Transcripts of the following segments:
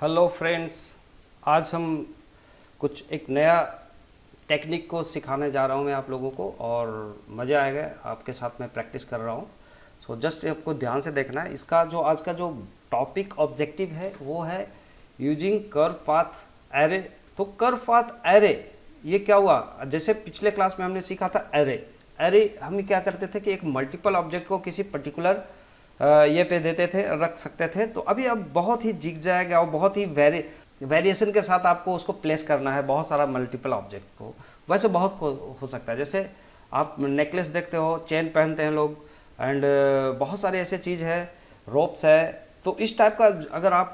Hello friends, आज हम कुछ एक नया टेक्निक को सिखाने जा रहा हूँ मैं आप लोगों को, और मज़ा आएगा। आपके साथ मैं प्रैक्टिस कर रहा हूँ। सो जस्ट आपको ध्यान से देखना है। इसका जो आज का जो टॉपिक ऑब्जेक्टिव है वो है यूजिंग कर्व पाथ एरे। तो कर्व पाथ एरे ये क्या हुआ, जैसे पिछले क्लास में हमने सीखा था एरे। एरे हम क्या करते थे कि एक मल्टीपल ऑब्जेक्ट को किसी पर्टिकुलर ये पे देते थे, रख सकते थे। तो अभी अब बहुत ही जिग जाएगा और बहुत ही वेरिएशन के साथ आपको उसको प्लेस करना है, बहुत सारा मल्टीपल ऑब्जेक्ट को। वैसे बहुत हो सकता है, जैसे आप नेकलेस देखते हो, चेन पहनते हैं लोग, एंड बहुत सारे ऐसे चीज़ है, रोप्स है। तो इस टाइप का अगर आप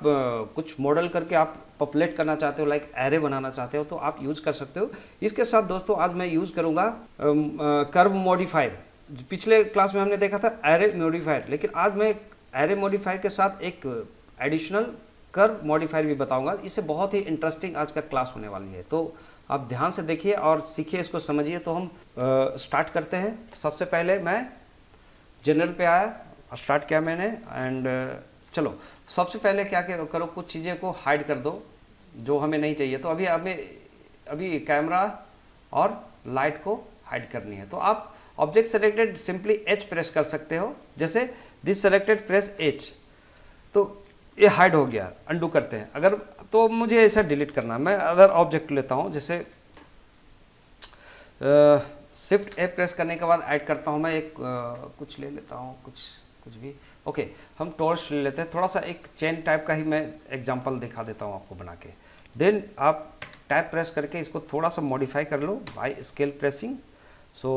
कुछ मॉडल करके आप पॉपुलेट करना चाहते हो, लाइक एरे बनाना चाहते हो, तो आप यूज़ कर सकते हो। इसके साथ दोस्तों आज मैं यूज़ करूँगा कर्व मॉडिफायर। पिछले क्लास में हमने देखा था एरे मॉडिफायर, लेकिन आज मैं एरे मॉडिफायर के साथ एक एडिशनल कर्व मॉडिफायर भी बताऊंगा। इससे बहुत ही इंटरेस्टिंग आज का क्लास होने वाली है, तो आप ध्यान से देखिए और सीखिए, इसको समझिए। तो हम स्टार्ट करते हैं। सबसे पहले मैं जनरल पे आया, स्टार्ट किया मैंने, एंड चलो सबसे पहले क्या करो, कुछ चीज़ें को हाइड कर दो जो हमें नहीं चाहिए। तो अभी कैमरा और लाइट को हाइड करनी है। तो आप object selected simply H press कर सकते हो, जैसे दिस सेलेक्टेड प्रेस एच, तो ये हाइड हो गया। अंडू करते हैं अगर, तो मुझे ऐसा डिलीट करना है। मैं अदर ऑब्जेक्ट लेता हूँ, जैसे शिफ्ट ए प्रेस करने के बाद ऐड करता हूँ मैं एक कुछ ले लेता हूँ, कुछ भी। ओके, हम टॉर्च ले लेते हैं। थोड़ा सा एक चेन टाइप का ही मैं एग्जांपल दिखा देता हूँ आपको बना के। देन आप टैब प्रेस करके इसको थोड़ा सा मॉडिफाई कर लो बाय स्केल प्रेसिंग। सो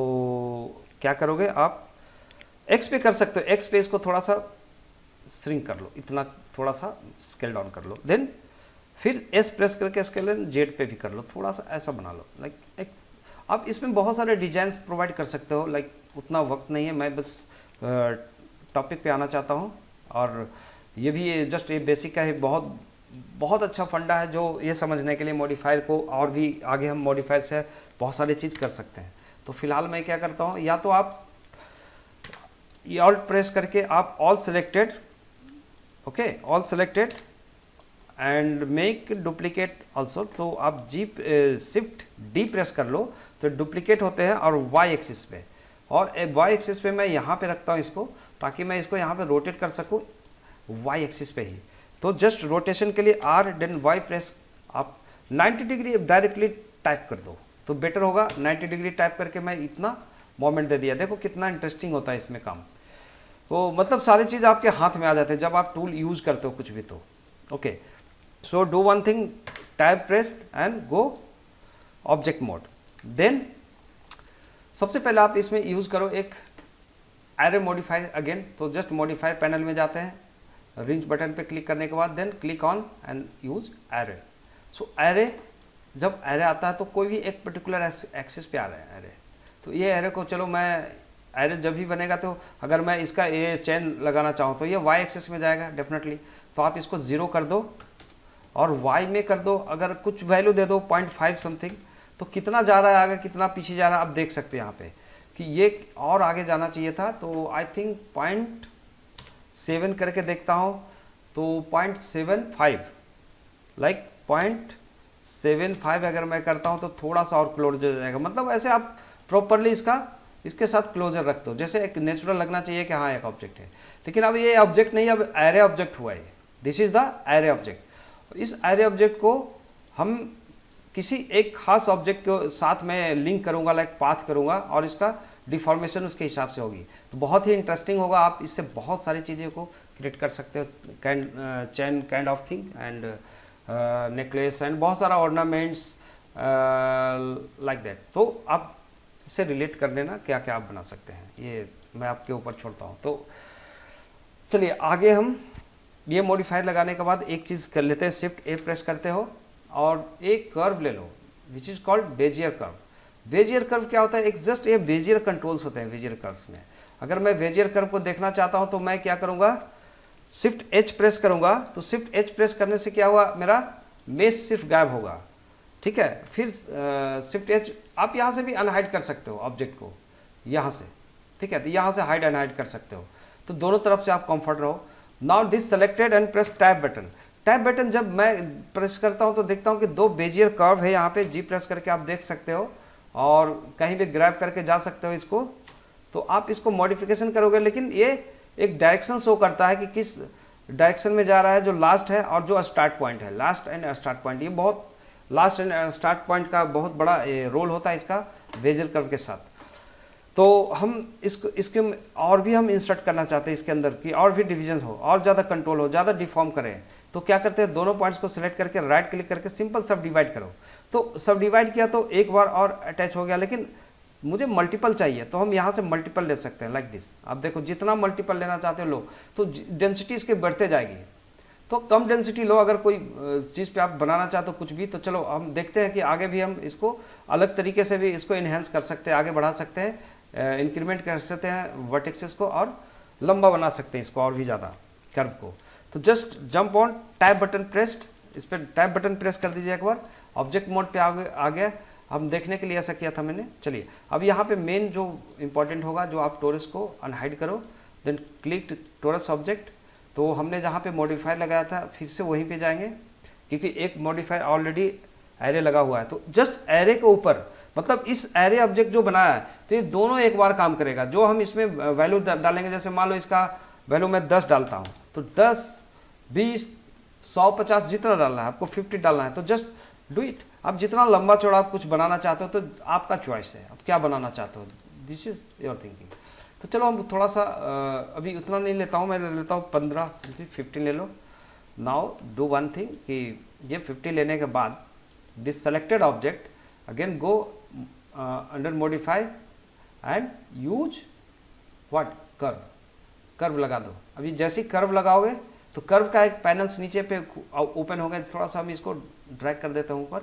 क्या करोगे आप, एक्स पे कर सकते हो, एक्स पे इसको थोड़ा सा श्रिंक कर लो, इतना थोड़ा सा स्केल डाउन कर लो। देन फिर एस प्रेस करके स्केल जेड पे भी कर लो, थोड़ा सा ऐसा बना लो। लाइक एक आप इसमें बहुत सारे डिजाइंस प्रोवाइड कर सकते हो। लाइक उतना वक्त नहीं है, मैं बस टॉपिक पे आना चाहता हूँ। और ये भी जस्ट ये बेसिक का है, बहुत अच्छा फंडा है जो ये समझने के लिए मॉडिफायर को, और भी आगे हम मॉडिफायर से बहुत सारी चीज़ कर सकते हैं। तो फिलहाल मैं क्या करता हूँ, या तो आप ऑल्ट प्रेस करके आप all selected, okay, all selected and make duplicate also. तो आप शिफ्ट डी प्रेस कर लो तो डुप्लीकेट होते हैं, और वाई एक्सिस पे, और वाई एक्सिस पे मैं यहाँ पे रखता हूँ इसको, ताकि मैं इसको यहाँ पे रोटेट कर सकूँ वाई एक्सिस पे ही। तो जस्ट रोटेशन के लिए आर देन वाई प्रेस, आप 90 डिग्री डायरेक्टली टाइप कर दो तो बेटर होगा। 90 डिग्री टाइप करके मैं इतना मोमेंट दे दिया। देखो कितना इंटरेस्टिंग होता है इसमें काम। तो मतलब सारी चीज़ आपके हाथ में आ जाते हैं जब आप टूल यूज करते हो कुछ भी। तो okay, so do one thing, tab press and go object mode. Then सबसे पहले आप इसमें यूज करो एक एरे मॉडिफायर अगेन। तो जस्ट मॉडिफायर पैनल में जाते हैं, रिंच बटन पे क्लिक करने के बाद then click on and use array. So array, जब एरे आता है तो कोई भी एक पर्टिकुलर एक्सिस पे आ रहा है एरे। तो ये एरे को, चलो मैं एरे जब भी बनेगा तो अगर मैं इसका ये चेन लगाना चाहूँ तो ये वाई एक्सिस में जाएगा डेफिनेटली। तो आप इसको 0 कर दो और वाई में कर दो, अगर कुछ वैल्यू दे दो 0.5 समथिंग। तो कितना जा रहा है आगे, कितना पीछे जा रहा है आप देख सकते हैं यहाँ पे कि ये और आगे जाना चाहिए था। तो आई थिंक 0.7 करके देखता हूँ, तो 0.75, लाइक 0.75 अगर मैं करता हूँ तो थोड़ा सा और क्लोजर हो जाएगा। मतलब ऐसे आप प्रॉपरली इसके साथ क्लोजर रख दो, जैसे एक नेचुरल लगना चाहिए कि हाँ एक ऑब्जेक्ट है। लेकिन अब ये ऑब्जेक्ट नहीं, अब एरे ऑब्जेक्ट हुआ है। This is the array object. इस एरे ऑब्जेक्ट को हम किसी एक खास ऑब्जेक्ट के साथ में लिंक करूंगा, लाइक पाथ करूंगा, और इसका डिफॉर्मेशन उसके हिसाब से होगी। तो बहुत ही इंटरेस्टिंग होगा। आप इससे बहुत सारी चीज़ें को क्रिएट कर सकते हो, chain kind of thing, and necklace, and बहुत सारा ऑर्नामेंट्स लाइक दैट। तो आप इससे रिलेट कर लेना क्या क्या आप बना सकते हैं, ये मैं आपके ऊपर छोड़ता हूँ। तो चलिए आगे हम ये मॉडिफायर लगाने के बाद एक चीज़ कर लेते हैं, शिफ्ट ए प्रेस करते हो और एक कर्व ले लो which is called Bezier curve. Bezier curve क्या होता है, एक जस्ट ये बेजियर कंट्रोल्स होते हैं बेजियर कर्व में। अगर मैं बेजियर कर्व को देखना चाहता हूँ तो मैं क्या करूँगा, शिफ्ट एच प्रेस करूँगा। तो शिफ्ट एच प्रेस करने से क्या हुआ, मेरा मेश सिर्फ गायब होगा, ठीक है। फिर शिफ्ट एच, आप यहाँ से भी अनहाइड कर सकते हो ऑब्जेक्ट को, यहाँ से, ठीक है। तो यहाँ से हाइड अनहाइड कर सकते हो। तो दोनों तरफ से आप कंफर्ट रहो। Now this selected and press tab button. Tab button जब मैं प्रेस करता हूँ तो देखता हूँ कि 2 बेजियर कर्व है यहाँ पे, जी प्रेस करके आप देख सकते हो और कहीं भी ग्रैब करके जा सकते हो इसको। तो आप इसको मॉडिफिकेशन करोगे, लेकिन ये एक डायरेक्शन शो करता है कि किस डायरेक्शन में जा रहा है, जो लास्ट है और जो स्टार्ट पॉइंट है, लास्ट एंड स्टार्ट पॉइंट। ये बहुत लास्ट एंड स्टार्ट पॉइंट का बहुत बड़ा रोल होता है इसका बेजियर कर्व के साथ। तो हम इसके और भी हम इंसर्ट करना चाहते हैं इसके अंदर कि और भी डिवीजन हो, और ज़्यादा कंट्रोल हो, ज़्यादा डिफॉर्म करें। तो क्या करते हैं, दोनों पॉइंट्स को सिलेक्ट करके राइट क्लिक करके सिंपल सब डिवाइड करो। तो सब डिवाइड किया तो एक बार और अटैच हो गया, लेकिन मुझे मल्टीपल चाहिए तो हम यहाँ से मल्टीपल ले सकते हैं लाइक दिस। आप देखो जितना मल्टीपल लेना चाहते हो लो, तो डेंसिटी इसके बढ़ते जाएगी। तो कम डेंसिटी लो, अगर कोई चीज़ पे आप बनाना चाहते हो कुछ भी, तो चलो हम देखते हैं कि आगे भी हम इसको अलग तरीके से भी इसको इन्हेंस कर सकते हैं, आगे बढ़ा सकते हैं, इंक्रीमेंट कर सकते हैं वर्टेक्सेस को और लंबा बना सकते हैं इसको और भी ज़्यादा कर्व को। तो just jump on tab button pressed, इस पर टैब बटन प्रेस कर दीजिए एक बार। ऑब्जेक्ट मोड पे आ गया, हम देखने के लिए ऐसा किया था मैंने। चलिए अब यहाँ पे मेन जो इंपॉर्टेंट होगा, जो आप टोरस को अनहाइड करो, देन क्लिक टोरस ऑब्जेक्ट। तो हमने जहाँ पे मॉडिफायर लगाया था फिर से वहीं पे जाएंगे, क्योंकि एक मॉडिफायर ऑलरेडी एरे लगा हुआ है। तो जस्ट एरे के ऊपर, मतलब इस एरे ऑब्जेक्ट जो बनाया है, तो ये दोनों एक बार काम करेगा। जो हम इसमें वैल्यू डालेंगे, जैसे मान लो इसका वैल्यू मैं 10 डालता हूँ, तो 10, 20, 100, 50 जितना डालना है आपको, 50 डालना है, तो जस्ट डू इट। आप जितना लंबा चौड़ा आप कुछ बनाना चाहते हो तो आपका चॉइस है, आप क्या बनाना चाहते हो, दिस इज योर थिंकिंग। तो चलो हम थोड़ा सा अभी उतना नहीं लेता हूँ, मैं लेता हूँ 15, 15 ले लो। नाउ डू वन थिंग कि ये 50 लेने के बाद this selected object again go under modify and use what, curve लगा दो। अभी जैसे ही कर्व लगाओगे तो कर्व का एक पैनल्स नीचे पे ओपन हो गया। थोड़ा सा हम इसको ड्रैग कर देते हैं ऊपर।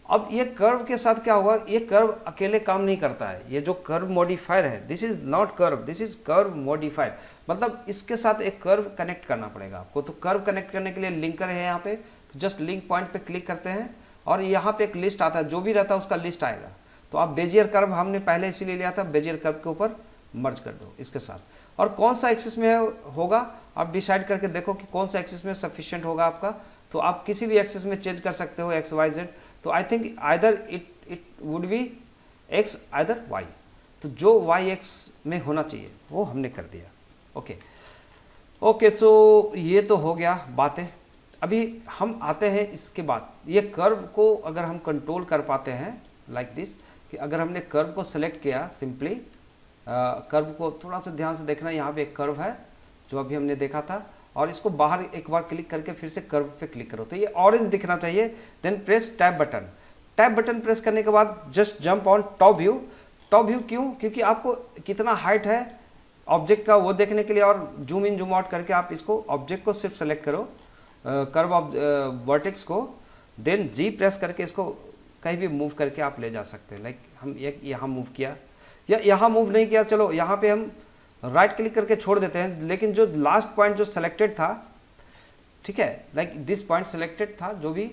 अब ये कर्व के साथ क्या होगा, ये कर्व अकेले काम नहीं करता है। ये जो कर्व मॉडिफायर है, this is not curve, this is curve modifier, मतलब इसके साथ एक कर्व कनेक्ट करना पड़ेगा आपको। तो कर्व कनेक्ट करने के लिए लिंकर है यहाँ पे, तो जस्ट लिंक पॉइंट पे क्लिक करते हैं और यहाँ पे एक लिस्ट आता है, जो भी रहता है उसका लिस्ट आएगा। तो आप बेजियर कर्व हमने पहले इसीलिए लिया था, बेजियर कर्व के ऊपर मर्ज कर दो इसके साथ। और कौन सा एक्सिस में होगा आप डिसाइड करके देखो कि कौन सा एक्सिस में सफिशिएंट होगा आपका। तो आप किसी भी एक्सिस में चेंज कर सकते हो, एक्स वाई जेड। तो I think either it would be X either Y. तो जो वाई एक्स में होना चाहिए वो हमने कर दिया। ओके, तो ये तो हो गया बातें। अभी हम आते हैं इसके बाद, ये कर्व को अगर हम कंट्रोल कर पाते हैं लाइक दिस, कि अगर हमने कर्व को सेलेक्ट किया, सिंपली कर्व को थोड़ा सा ध्यान से देखना, यहाँ पे एक कर्व है जो अभी हमने देखा था, और इसको बाहर एक बार क्लिक करके फिर से कर्व पे क्लिक करो तो ये ऑरेंज दिखना चाहिए। Then press tab button. Tab button press करने के बाद just jump on top view. Top view क्यों, क्योंकि आपको कितना हाइट है ऑब्जेक्ट का वो देखने के लिए, और जूम इन जूम आउट करके आप इसको ऑब्जेक्ट को सिर्फ सेलेक्ट करो, कर्व ऑफ वर्टेक्स को, देन जी प्रेस करके इसको कहीं भी मूव करके आप ले जा सकते हैं। लाइक हम यहाँ मूव किया या यहाँ मूव नहीं किया, चलो यहाँ पे हम राइट क्लिक करके छोड़ देते हैं। लेकिन जो लास्ट पॉइंट जो सेलेक्टेड था, ठीक है, लाइक दिस पॉइंट सेलेक्टेड था, जो भी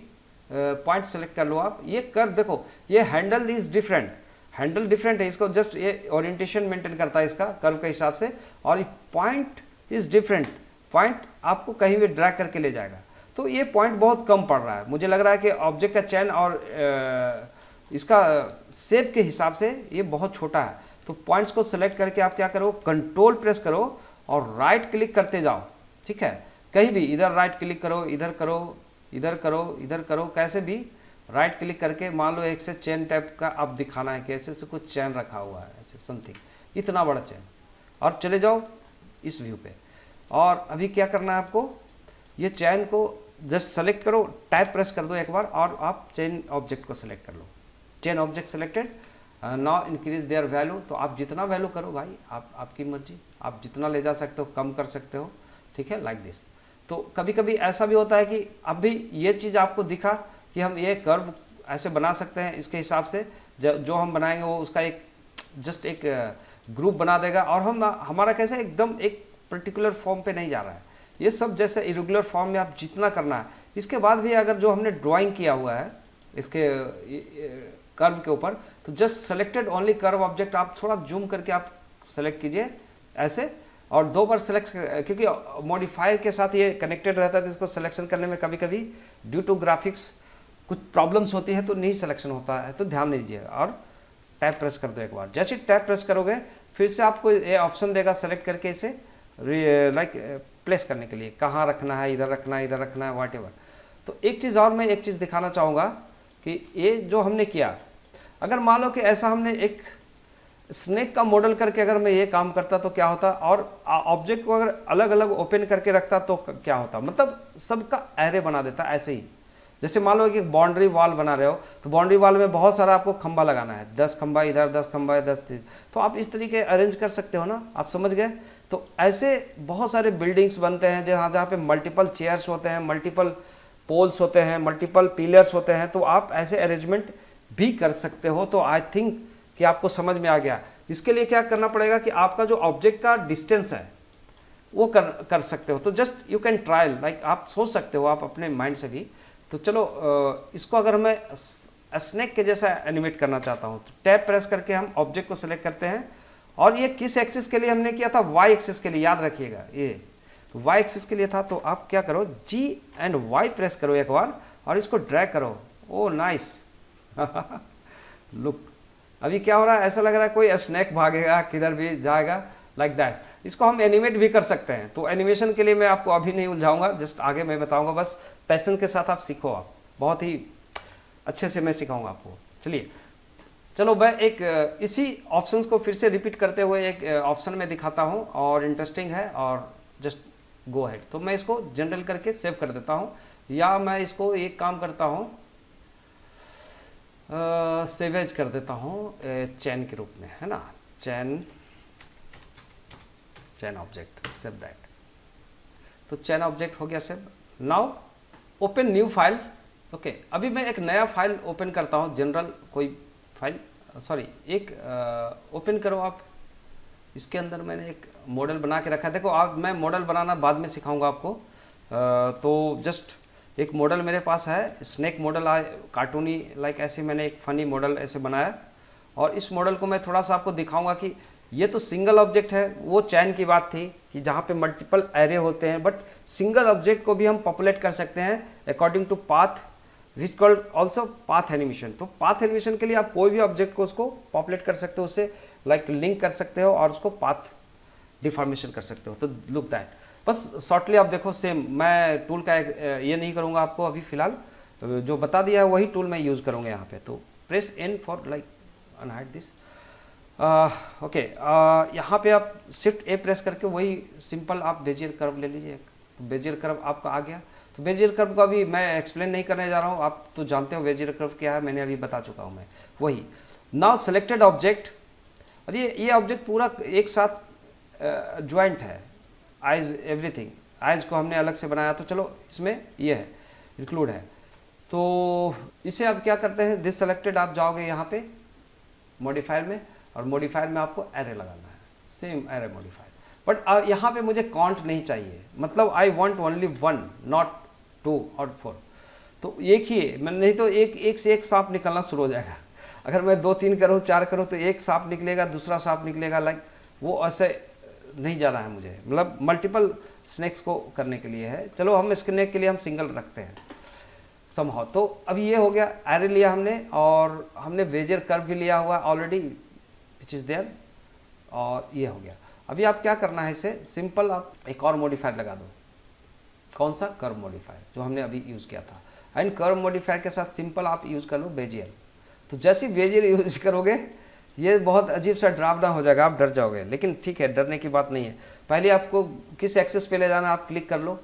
पॉइंट सेलेक्ट कर लो आप। ये कर्व देखो, ये handle is different, handle different है, इसको जस्ट ये ओरिएंटेशन मेंटेन करता है इसका कर्व के हिसाब से, और ये पॉइंट इज डिफरेंट, पॉइंट आपको कहीं भी ड्रैग करके ले जाएगा। तो ये पॉइंट बहुत कम पड़ रहा है, मुझे लग रहा है कि ऑब्जेक्ट का चैन और इसका शेप के हिसाब से ये बहुत छोटा है। तो पॉइंट्स को सेलेक्ट करके आप क्या करो, कंट्रोल प्रेस करो और राइट क्लिक करते जाओ, ठीक है, कहीं भी इधर राइट क्लिक करो, इधर करो, इधर करो, इधर करो, कैसे भी राइट क्लिक करके, मान लो एक से चेन टाइप का आप दिखाना है कि ऐसे से कुछ चैन रखा हुआ है, ऐसे समथिंग, इतना बड़ा चैन, और चले जाओ इस व्यू पे। और अभी क्या करना है आपको, ये चैन को जस्ट सेलेक्ट करो, टैब प्रेस कर दो एक बार, और आप चेन ऑब्जेक्ट को सेलेक्ट कर लो। Chain object selected, now increase their value. तो आप जितना वैल्यू करो भाई, आपकी मर्जी, आप जितना ले जा सकते हो, कम कर सकते हो, ठीक है, लाइक दिस। तो कभी कभी ऐसा भी होता है कि अभी ये चीज़ आपको दिखा कि हम ये कर्व ऐसे बना सकते हैं, इसके हिसाब से जो हम बनाएंगे वो उसका एक जस्ट एक ग्रुप बना देगा, और हम हमारा कैसे एकदम एक पर्टिकुलर फॉर्म पे नहीं जा रहा है। ये सब जैसे इरेगुलर फॉर्म में आप जितना करना है, इसके बाद भी अगर जो हमने ड्राइंग किया हुआ है इसके कर्व के ऊपर, तो just selected only curve object आप थोड़ा जूम करके आप सेलेक्ट कीजिए ऐसे, और 2 बार सेलेक्ट, क्योंकि मॉडिफायर के साथ ये कनेक्टेड रहता है तो इसको सिलेक्शन करने में कभी कभी ड्यू टू ग्राफिक्स कुछ प्रॉब्लम्स होती है तो नहीं सिलेक्शन होता है, तो ध्यान दीजिए। और टैप प्रेस कर दो एक बार। जैसे टैप प्रेस करोगे फिर से आपको ये ऑप्शन देगा सेलेक्ट करके इसे लाइक प्लेस करने के लिए, कहाँ रखना है, इधर रखना है, इधर रखना है, व्हाट एवर। तो एक चीज़ और मैं एक चीज़ दिखाना चाहूँगा कि ये जो हमने किया, अगर मान लो कि ऐसा हमने एक स्नेक का मॉडल करके अगर मैं ये काम करता तो क्या होता, और ऑब्जेक्ट को अगर अलग अलग ओपन करके रखता तो क्या होता, मतलब सबका एरे बना देता ऐसे ही। जैसे मान लो कि एक बाउंड्री वॉल बना रहे हो तो बाउंड्री वॉल में बहुत सारा आपको खंबा लगाना है, 10 खंबा इधर, 10 खंबा 10, तो आप इस तरीके अरेंज कर सकते हो ना, आप समझ गए। तो ऐसे बहुत सारे बिल्डिंग्स बनते हैं जहाँ पे मल्टीपल चेयर्स होते हैं, मल्टीपल पोल्स होते हैं, मल्टीपल पिलर्स होते हैं, तो आप ऐसे अरेंजमेंट भी कर सकते हो। तो आई थिंक कि आपको समझ में आ गया। इसके लिए क्या करना पड़ेगा कि आपका जो ऑब्जेक्ट का डिस्टेंस है वो कर सकते हो। तो just you can trial, like आप सोच सकते हो आप अपने माइंड से भी। तो चलो इसको अगर मैं स्नेक के जैसा एनिमेट करना चाहता हूँ तो टैप प्रेस करके हम ऑब्जेक्ट को सिलेक्ट करते हैं, और ये किस एक्सिस के लिए हमने किया था, वाई एक्सिस के लिए, याद रखिएगा ये तो वाई एक्सिस के लिए था। तो आप क्या करो, जी एंड वाई प्रेस करो एक बार और इसको ड्रैग करो। ओ नाइस लुक, अभी क्या हो रहा है, ऐसा लग रहा है कोई स्नेक भागेगा, किधर भी जाएगा, लाइक दैट। इसको हम एनिमेट भी कर सकते हैं। तो एनिमेशन के लिए मैं आपको अभी नहीं उलझाऊंगा, जस्ट आगे मैं बताऊंगा, बस पैशन के साथ आप सीखो, आप बहुत ही अच्छे से मैं सिखाऊंगा आपको। चलिए चलो मैं एक इसी ऑप्शंस को फिर से रिपीट करते हुए एक ऑप्शन में दिखाता हूं, और इंटरेस्टिंग है, और जस्ट गो अहेड। तो मैं इसको जनरल करके सेव कर देता हूं, या मैं इसको एक काम करता हूं, सेवेज कर देता हूँ चैन के रूप में, है ना, चैन ऑब्जेक्ट, सेव दैट। तो चैन ऑब्जेक्ट हो गया save. Now open new file. Okay, अभी मैं एक नया फाइल ओपन करता हूँ, जनरल कोई फाइल, सॉरी एक ओपन करो आप। इसके अंदर मैंने एक मॉडल बना के रखा है। देखो आप, मैं मॉडल बनाना बाद में सिखाऊंगा आपको। तो जस्ट एक मॉडल मेरे पास है, स्नेक मॉडल आए, कार्टूनी लाइक ऐसे मैंने एक फनी मॉडल ऐसे बनाया, और इस मॉडल को मैं थोड़ा सा आपको दिखाऊंगा कि ये तो सिंगल ऑब्जेक्ट है, वो चैन की बात थी कि जहाँ पे मल्टीपल एरे होते हैं, बट सिंगल ऑब्जेक्ट को भी हम पॉपुलेट कर सकते हैं according to path, which called also path animation. तो पाथ एनिमेशन के लिए आप कोई भी ऑब्जेक्ट को उसको पॉपुलेट कर सकते हो, उससे लाइक लिंक कर सकते हो और उसको पाथ डिफॉर्मेशन कर सकते हो। तो लुक दैट, बस शॉर्टली आप देखो, सेम मैं टूल का ये नहीं करूँगा आपको अभी फ़िलहाल, जो बता दिया है वही टूल मैं यूज़ करूँगा यहाँ पे। तो press N for like unhide this. Okay, यहाँ पे आप शिफ्ट ए प्रेस करके वही सिंपल आप बेजियर कर्व ले लीजिए। तो बेजियर कर्व आपका आ गया। तो बेजियर कर्व का भी मैं एक्सप्लेन नहीं करने जा रहा हूँ, आप तो जानते हो बेजियर कर्व क्या है, मैंने अभी बता चुका हूँ मैं वही। नाउ सेलेक्टेड ऑब्जेक्ट, और ये ऑब्जेक्ट पूरा एक साथ ज्वाइंट है, आइज एवरीथिंग, आइज को हमने अलग से बनाया, तो चलो इसमें ये है, इंक्लूड है। तो इसे आप क्या करते हैं, दिस सेलेक्टेड, आप जाओगे यहाँ पे मॉडिफायर में, और मॉडिफायर में आपको एरे लगाना है, सेम एरे मॉडिफायर। बट यहाँ पे मुझे काउंट नहीं चाहिए, मतलब आई वांट ओनली 1 नॉट 2 और 4। तो एक ही है, मैं नहीं तो एक से एक सांप निकलना शुरू हो जाएगा। अगर मैं 2 3 करूँ 4 करूँ तो एक सांप निकलेगा, दूसरा सांप निकलेगा, लाइक वो ऐसे नहीं जाना है मुझे, मतलब मल्टीपल स्नैक्स को करने के लिए है। चलो हम स्नैक के लिए हम सिंगल रखते हैं समहाउ। तो अभी ये हो गया, एरे लिया हमने, और हमने बेजियर कर्व भी लिया हुआ ऑलरेडी विच इज़ देयर, और ये हो गया। अभी आप क्या करना है, इसे सिंपल आप एक और मॉडिफायर लगा दो। कौन सा, कर्व मॉडिफायर, जो हमने अभी यूज़ किया था। एंड कर्व मॉडिफायर के साथ सिंपल आप यूज़ कर लो बेजियर। तो जैसे ही बेजियर यूज करोगे ये बहुत अजीब सा ड्राफ्ट हो जाएगा, आप डर जाओगे, लेकिन ठीक है, डरने की बात नहीं है। पहले आपको किस एक्सेस पे ले जाना आप क्लिक कर लो,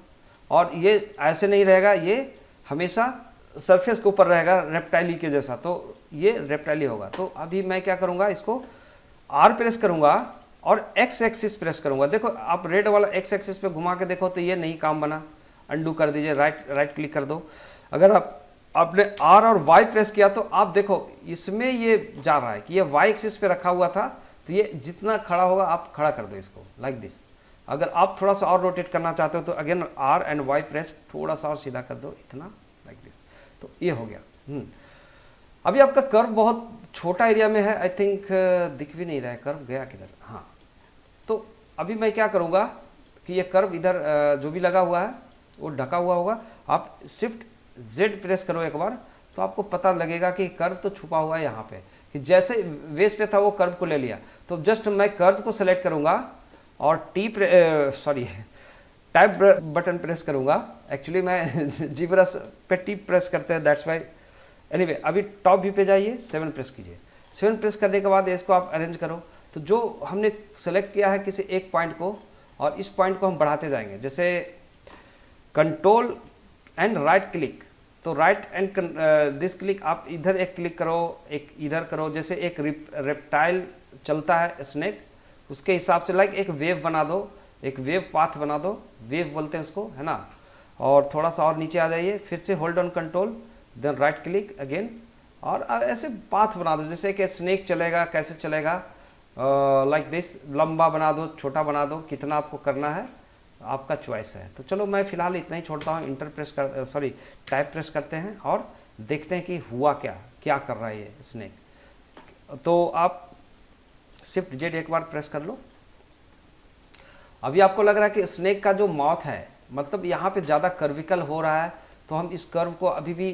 और ये ऐसे नहीं रहेगा, ये हमेशा सरफेस के ऊपर रहेगा रेप्टाइली के जैसा, तो ये रेप्टाइली होगा। तो अभी मैं क्या करूँगा, इसको आर प्रेस करूँगा और एक्स एक्सिस प्रेस करूँगा। देखो आप रेड वाला एक्स एक्सिस पे घुमा के देखो तो ये नहीं काम बना, अंडू कर दीजिए, राइट क्लिक कर दो। अगर आपने आर और वाई प्रेस किया तो आप देखो इसमें ये जा रहा है कि ये वाई एक्सिस पे रखा हुआ था, तो ये जितना खड़ा होगा आप खड़ा कर दो इसको लाइक दिस। अगर आप थोड़ा सा और रोटेट करना चाहते हो तो again R and Y press थोड़ा सा और सीधा कर दो, इतना लाइक दिस। तो ये हो गया। अभी आपका कर्व बहुत छोटा एरिया में है, आई थिंक दिख भी नहीं रहा है कर्व, गया किधर, हाँ। तो अभी मैं क्या करूँगा कि ये कर्व इधर जो भी लगा हुआ है वो ढका हुआ होगा। आप शिफ्ट जेड प्रेस करो एक बार, तो आपको पता लगेगा कि कर्व तो छुपा हुआ है यहाँ पे, कि जैसे बेस पे था वो कर्व को ले लिया। तो जस्ट मैं कर्व को सेलेक्ट करूँगा और टाइप बटन प्रेस करूँगा। एक्चुअली मैं जी ब्रश पे टी प्रेस करते हैं, दैट्स वाई। एनीवे, अभी टॉप व्यू पे जाइए, 7 प्रेस कीजिए। 7 प्रेस करने के बाद इसको आप अरेंज करो। तो जो हमने सेलेक्ट किया है किसी एक पॉइंट को, और इस पॉइंट को हम बढ़ाते जाएंगे, जैसे कंट्रोल एंड राइट क्लिक। तो राइट एंड दिस क्लिक, आप इधर एक क्लिक करो, एक इधर करो। जैसे एक रेप्टाइल चलता है स्नेक, उसके हिसाब से लाइक एक वेव बना दो, एक वेव पाथ बना दो, वेव बोलते हैं उसको, है ना। और थोड़ा सा और नीचे आ जाइए, फिर से hold on control then right click again, और ऐसे पाथ बना दो जैसे कि स्नेक चलेगा, कैसे चलेगा, लाइक दिस। लंबा बना दो, छोटा बना दो, कितना आपको करना है आपका चॉइस है। तो चलो मैं फिलहाल इतना ही छोड़ता हूँ। टाइप प्रेस करते हैं और देखते हैं कि हुआ क्या कर रहा है ये स्नेक। तो आप शिफ्ट जेड एक बार प्रेस कर लो। अभी आपको लग रहा है कि स्नेक का जो माउथ है, मतलब यहाँ पे ज़्यादा कर्विकल हो रहा है, तो हम इस कर्व को अभी भी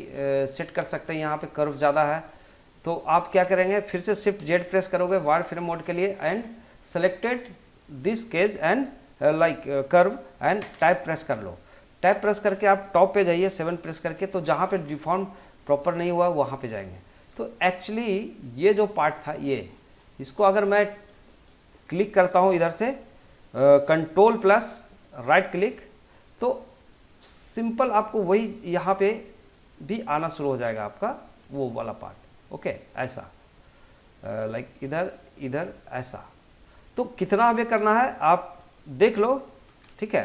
सेट कर सकते हैं। यहाँ पे कर्व ज़्यादा है, तो आप क्या करेंगे, फिर से शिफ्ट जेड प्रेस करोगे वायर फ्रेम मोड के लिए, and selected this cage and like curve and type press कर लो। टाइप प्रेस करके आप टॉप पे जाइए 7 प्रेस करके, तो जहाँ पे डिफॉर्म प्रॉपर नहीं हुआ वहाँ पे जाएंगे। तो एक्चुअली ये जो पार्ट था, ये इसको अगर मैं क्लिक करता हूँ इधर से कंट्रोल प्लस राइट क्लिक, तो सिंपल आपको वही यहाँ पे भी आना शुरू हो जाएगा आपका वो वाला पार्ट। ओके, ऐसा लाइक इधर ऐसा। तो कितना हमें करना है आप देख लो, ठीक है।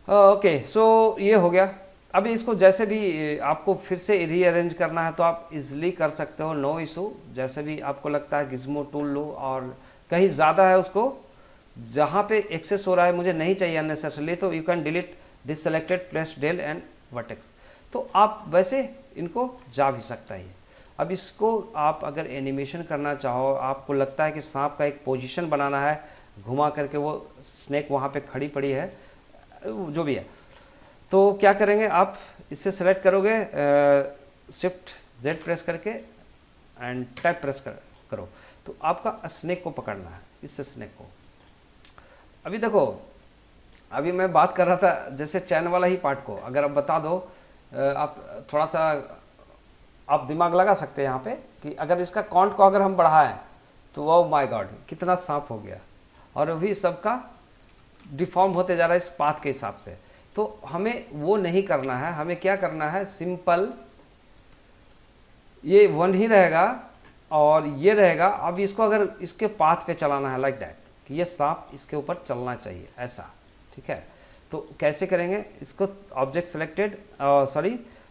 ओके, सो ये हो गया। अभी इसको जैसे भी आपको फिर से रीअरेंज करना है तो आप इजीली कर सकते हो, नो इशू। जैसे भी आपको लगता है गिज़्मो टूल लो, और कहीं ज़्यादा है उसको जहाँ पे एक्सेस हो रहा है मुझे नहीं चाहिए अननेसेसरली, तो you can delete this selected press del and vertex. तो आप वैसे इनको जा भी सकता है। अब इसको आप अगर एनिमेशन करना चाहो, आपको लगता है कि सांप का एक पोजीशन बनाना है, घुमा करके वो स्नेक वहाँ पे खड़ी पड़ी है, जो भी है, तो क्या करेंगे, आप इससे सेलेक्ट करोगे शिफ्ट जेड प्रेस करके एंड टाइप प्रेस करो, तो आपका स्नेक को पकड़ना है, इससे स्नेक को। अभी देखो, अभी मैं बात कर रहा था जैसे चैन वाला ही पार्ट को अगर आप बता दो, आप थोड़ा सा आप दिमाग लगा सकते हैं यहाँ पे कि अगर इसका काउंट को अगर हम बढ़ाएं तो वो माय गॉड कितना सांप हो गया, और अभी सबका डिफॉर्म होते जा रहा है इस पाथ के हिसाब से। तो हमें वो नहीं करना है, हमें क्या करना है, सिंपल ये 1 ही रहेगा और ये रहेगा। अब इसको अगर इसके पाथ पे चलाना है लाइक दैट, कि ये सांप इसके ऊपर चलना चाहिए ऐसा, ठीक है। तो कैसे करेंगे, इसको object selected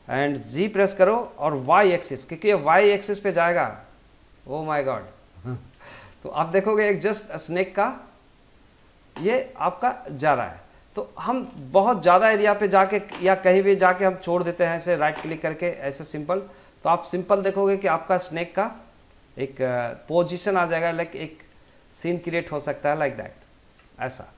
and G press करो और वाई एक्सिस, क्योंकि ये वाई एक्सिस पे जाएगा। ओ माय गॉड, तो आप देखोगे एक जस्ट स्नेक का ये आपका जा रहा है। तो हम बहुत ज़्यादा एरिया पे जाके या कहीं भी जाके हम छोड़ देते हैं ऐसे राइट क्लिक करके ऐसे सिंपल, तो आप सिंपल देखोगे कि आपका स्नेक का एक पोजीशन आ जाएगा, लाइक एक सीन क्रिएट हो सकता है लाइक दैट ऐसा।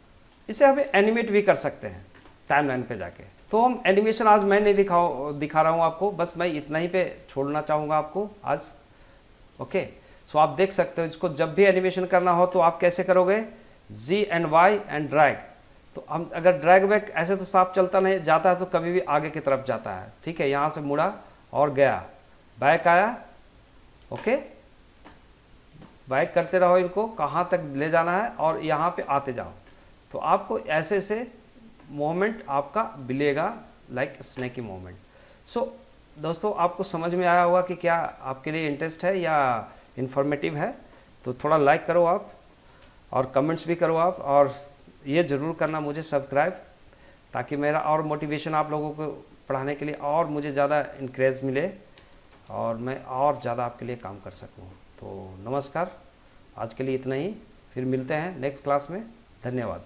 इसे हम एनिमेट भी कर सकते हैं टाइमलाइन पे जाके। तो हम एनिमेशन आज मैं नहीं दिखा रहा हूँ आपको, बस मैं इतना ही पे छोड़ना चाहूँगा आपको आज। ओके, सो आप देख सकते हो इसको जब भी एनिमेशन करना हो तो आप कैसे करोगे, जी एंड वाई एंड ड्रैग। तो हम अगर ड्रैग बैक ऐसे तो सांप चलता नहीं जाता है, तो कभी भी आगे की तरफ जाता है, ठीक है। यहाँ से मुड़ा और गया, बैक आया, ओके, बैक करते रहो इनको, कहाँ तक ले जाना है और यहाँ पे आते जाओ। तो आपको ऐसे ऐसे मोमेंट आपका मिलेगा लाइक स्नेकी मोमेंट। सो दोस्तों, आपको समझ में आया होगा कि क्या आपके लिए इंटरेस्ट है या इन्फॉर्मेटिव है। तो थोड़ा लाइक करो आप और कमेंट्स भी करो आप, और ये ज़रूर करना मुझे सब्सक्राइब, ताकि मेरा और मोटिवेशन आप लोगों को पढ़ाने के लिए और मुझे ज़्यादा इंकरेज मिले और मैं और ज़्यादा आपके लिए काम कर सकूँ। तो नमस्कार, आज के लिए इतना ही, फिर मिलते हैं नेक्स्ट क्लास में। धन्यवाद।